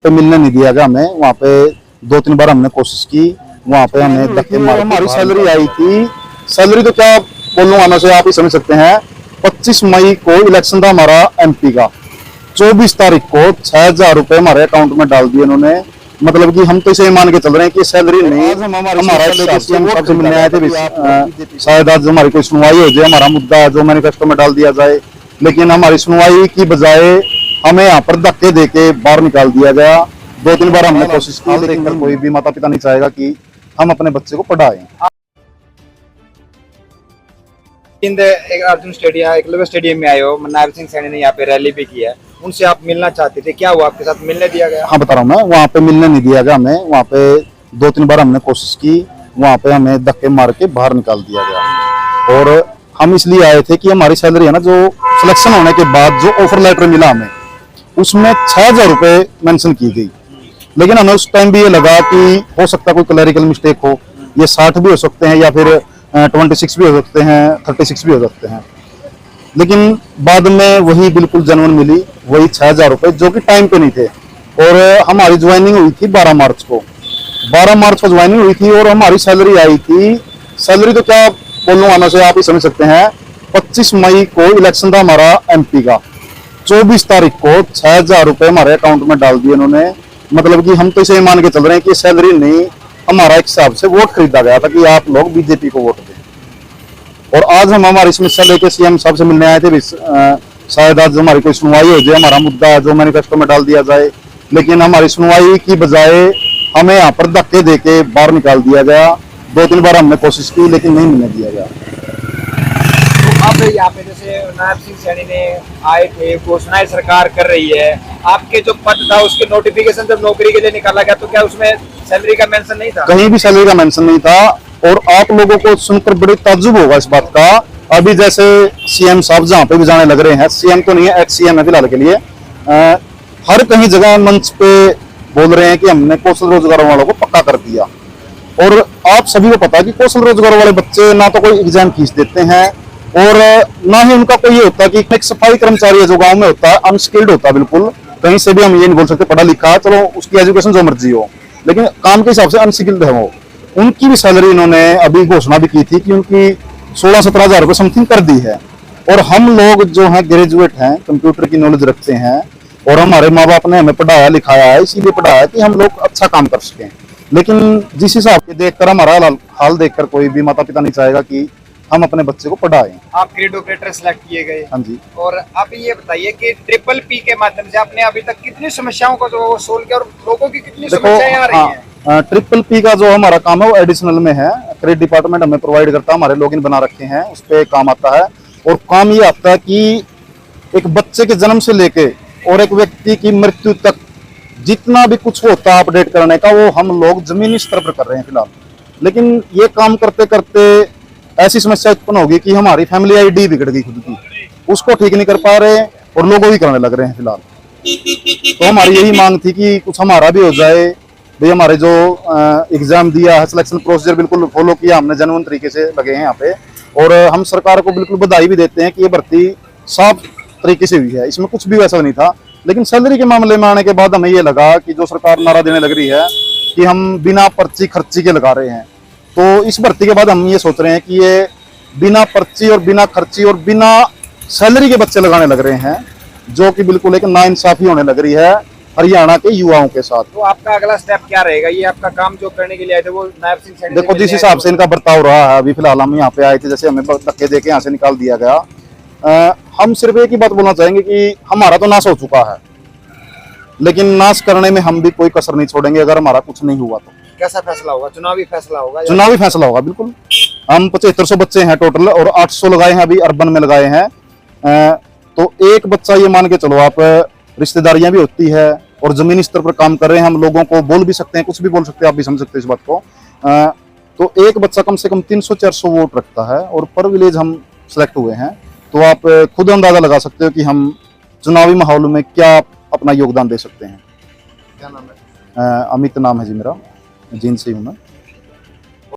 पे मिलने नहीं दिया गया हमें। वहाँ पे 2-3 बार हमने कोशिश की, वहाँ पे हमें धक्के मार। हमारी सैलरी आई थी, सैलरी तो क्या बोलूँगा मैं से, आप ही समझ सकते हैं। 25 मई को इलेक्शन था हमारा एमपी का, 24 तारीख को 6,000 रुपए हमारे अकाउंट में डाल दिए उन्होंने। मतलब कि हम तो इसे मान के चल रहे हैं कि सैलरी नहीं, हमारा सीएम साहब से मिलने आए थे, शायद आज हमारी कोई सुनवाई हो जाए, हमारा मुद्दा जो मैनिफेस्टो में डाल दिया जाए। लेकिन हमारी सुनवाई की बजाय हमें यहाँ पर धक्के देके बाहर निकाल दिया गया। 2-3 बार हमने कोशिश की, लेकिन कोई भी माता पिता नहीं चाहेगा कि हम अपने बच्चे को पढ़ाएं। अर्जुन स्टेडियम, एकलव्य स्टेडियम में आए हो, नायब सिंह सैनी ने यहाँ पे रैली भी की है, उनसे आप मिलना चाहते थे, क्या हुआ आपके साथ? मिलने दिया गया? हाँ बता रहा हूँ मैं, वहाँ पे मिलने नहीं दिया गया हमें। वहाँ पे 2-3 बार हमने कोशिश की, वहाँ पे हमें धक्के मार के बाहर निकाल दिया गया। और हम इसलिए आए थे कि हमारी सैलरी है ना, जो सिलेक्शन होने के बाद जो ऑफर लेटर मिला हमें, उसमें 6,000 रुपए मेंशन की गई। लेकिन हमें उस टाइम भी ये लगा कि हो सकता है कोई क्लरिकल मिस्टेक हो, ये 60 भी हो सकते हैं या फिर 26 भी हो सकते हैं, 36 भी हो सकते हैं। लेकिन बाद में वही बिल्कुल जेन्युइन मिली, वही 6,000 रुपए, जो कि टाइम पे नहीं थे। और हमारी ज्वाइनिंग हुई थी 12 मार्च को, 12 मार्च को ज्वाइनिंग हुई थी। और हमारी सैलरी आई थी, सैलरी तो क्या बोलूँगा मैं से, आप ही समझ सकते हैं। 25 मई को इलेक्शन था हमारा एमपी का, 24 तारीख को 6,000 रुपए हमारे अकाउंट में डाल दिए उन्होंने। मतलब कि हम तो इसे मान के चल रहे हैं कि सैलरी नहीं, हमारा एक हिसाब से वोट खरीदा गया था कि आप लोग बीजेपी को वोट दें। और आज हम हमारी समस्या लेके सीएम साहब से मिलने आए थे, शायद आज हमारी कोई सुनवाई हो जाए, हमारा मुद्दा जो मैनिफेस्टो में डाल दिया जाए। लेकिन हमारी सुनवाई की बजाय हमें यहाँ पर धक्के देके बाहर निकाल दिया गया। 2-3 बार हमने कोशिश की, लेकिन नहीं मिलने दिया गया। तो अब यहाँ पे जैसे नायब सिंह सैनी ने आए थे, घोषणाएं सरकार कर रही है, आपके जो पद था उसके नोटिफिकेशन जब नौकरी के लिए निकाला गया, तो क्या उसमें सैलरी का मेंशन नहीं था? कहीं भी सैलरी का मेंशन नहीं था। और आप लोगों को सुनकर बड़ी ताज्जुब होगा इस बात का। अभी जैसे सीएम साहब जहाँ पे भी जाने लग रहे हैं, सीएम तो नहीं है, एक्स सीएम है फिलहाल के लिए, हर कहीं जगह मंच पे बोल रहे हैं कि हमने कौशल रोजगार वालों को पक्का कर दिया। और आप सभी को पता है कि कौशल रोजगार वाले बच्चे ना तो कोई एग्जाम फीस देते हैं, और ना ही उनका कोई ये होता है कि एक सफाई कर्मचारी है जो गाँव में होता है, अनस्किल्ड होता है बिल्कुल। कहीं से भी हम ये नहीं बोल सकते पढ़ा लिखा, चलो उसकी एजुकेशन जो मर्जी हो, लेकिन काम के हिसाब से अनस्किल्ड है वो। उनकी भी सैलरी इन्होंने अभी घोषणा भी की थी कि उनकी 16-17 हजार रुपये समथिंग कर दी है। और हम लोग जो हैं ग्रेजुएट हैं, कंप्यूटर की नॉलेज रखते हैं, और हमारे माँ बाप ने हमें पढ़ाया लिखाया है, इसीलिए पढ़ाया कि हम लोग अच्छा काम कर सकें। लेकिन जिस हिसाब से देखकर, हमारा हाल देखकर, कोई भी माता पिता नहीं चाहेगा कि हम अपने बच्चे को पढ़ाएं। आप ग्रेड ऑपरेटर सेलेक्ट किए गए। हाँ जी। और आप ये बताइए कि ट्रिपल पी के माध्यम से आपने अभी तक कितनी समस्याओं को जो सोल्व किया, और लोगों की कितनी समस्याएं आ रही हैं? ट्रिपल पी का जो हमारा काम है वो एडिशनल में है, क्रेडिट डिपार्टमेंट हमें प्रोवाइड करता है, हमारे लॉगिन बना रखे हैं, उस पर काम आता है। और काम ये आता है कि एक बच्चे के जन्म से लेके और एक व्यक्ति की मृत्यु तक जितना भी कुछ होता है अपडेट करने का, वो हम लोग जमीनी स्तर पर कर रहे हैं फिलहाल। लेकिन ये काम करते करते ऐसी समस्या उत्पन्न होगी कि हमारी फैमिली आईडी बिगड़ गई खुद की, उसको ठीक नहीं कर पा रहे और लोगों भी करने लग रहे हैं फिलहाल। तो हमारी यही मांग थी कि कुछ हमारा भी हो जाए भाई। हमारे जो एग्जाम दिया है, सिलेक्शन प्रोसीजर बिल्कुल फॉलो किया हमने, जेन्युइन तरीके से लगे हैं यहाँ पे। और हम सरकार को बिल्कुल बधाई भी देते हैं कि ये भर्ती साफ तरीके से हुई है, इसमें कुछ भी वैसा नहीं था। लेकिन सैलरी के मामले में आने के बाद हमें ये लगा कि जो सरकार नारा देने लग रही है कि हम बिना पर्ची खर्ची के लगा रहे हैं, तो इस भर्ती के बाद हम ये सोच रहे हैं कि ये बिना पर्ची और बिना खर्ची और बिना सैलरी के बच्चे लगाने लग रहे हैं, जो कि बिल्कुल एक नाइंसाफी होने लग रही है हरियाणा के युवाओं के साथ। तो आपका अगला स्टेप क्या रहेगा? ये आपका काम जो करने के लिए आए थे वो नायब सिंह सैनी देखो जिस हिसाब से इनका बर्ताव रहा है, अभी फिलहाल हम यहाँ पे आए थे, जैसे हमें धक्के देके यहाँ से निकाल दिया गया। हम सिर्फ एक ही बात बोलना चाहेंगे कि हमारा तो नाश हो चुका है, लेकिन नाश करने में हम भी कोई कसर नहीं छोड़ेंगे अगर हमारा कुछ नहीं हुआ तो। कैसा फैसला होगा? चुनावी फैसला होगा? चुनावी फैसला होगा बिल्कुल। हम 7500 बच्चे हैं टोटल, और 800 लगाए हैं अभी अर्बन में लगाए हैं। तो एक बच्चा ये मान के चलो आप, रिश्तेदारियां भी होती है और जमीनी स्तर पर काम कर रहे हैं, हम लोगों को बोल भी सकते हैं, कुछ भी बोल सकते हैं, आप भी समझ सकते हैं इस बात को। तो एक बच्चा कम से कम 300-400 वोट रखता है, और पर विलेज हम सिलेक्ट हुए हैं। तो आप खुद अंदाजा लगा सकते हो कि हम चुनावी माहौल में क्या अपना योगदान दे सकते हैं। क्या नाम है? अमित नाम है जी मेरा, जींद से हूँ मैं।